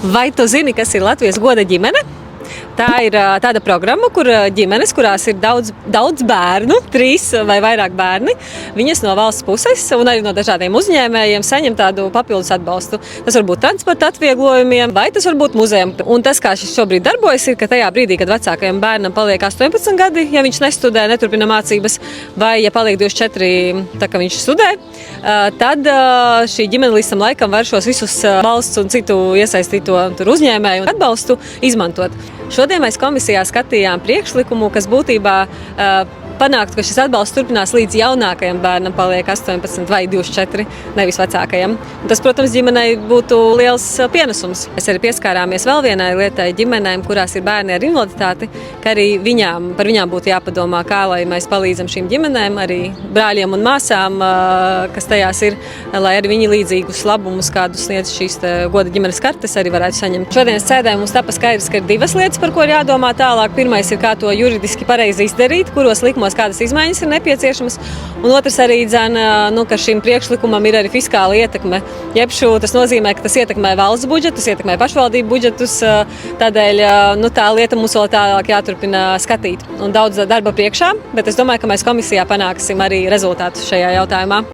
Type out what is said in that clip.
Vai tu zini, kas ir Latvijas goda ģimene? Tā ir tāda programma, kur ģimenes, kurās ir daudz bērnu, 3 vai vairāk bērni, viņas no valsts puses un arī no dažādiem uzņēmējiem saņem tādu papildus atbalstu. Tas var būt transporta atvieglojumiem, vai tas var būt muzejam. Un tas, kā šis šobrīd darbojas, ir, ka tajā brīdī, kad vecākajam bērnam paliek 18 gadi, ja viņš nestudē, neturpina mācības, vai ja paliek 24, tā kā viņš studē, tad šī ģimene līdz tam laikam var šos visus valsts un citu iesaistīto uzņēmēju atbalstu izmantot. Šodien mēs komisijā skatījām priekšlikumu, kas būtībā panākt, ka šis atbalsts turpinās līdz jaunākajam bērnam paliek 18 vai 24, nevis vecākajam. Un tas, protams, ģimenei būtu liels pienesums. Mēs arī pieskārāmies vēl vienai lietai ģimenēm, kurās ir bērni ar invaliditāti, ka arī par viņām būtu jāpadomā, kā lai mēs palīdzam šīm ģimenēm, arī brāļiem un māsām, kas tajās ir, lai arī viņi līdzīgus labumus, kādus sniedz šīs goda ģimenes kartes, arī varētu saņemt. Šodienas sēdē mums tapa skaidrs, ka ir 2 lietas, par ko ir jādomā tālāk. Pirmais ir, kā to juridiski pareizi izdarīt, kuros likumos kādas izmaiņas ir nepieciešamas, un otrs arī ka šim priekšlikumam ir arī fiskāla ietekme. Tas nozīmē, ka tas ietekmē valsts budžetu, tas ietekmē pašvaldību budžetus, tādēļ tā lieta mums vēl tālāk jāturpina skatīt. Un daudz darba priekšā, bet es domāju, ka mēs komisijā panāksim arī rezultātus šajā jautājumā.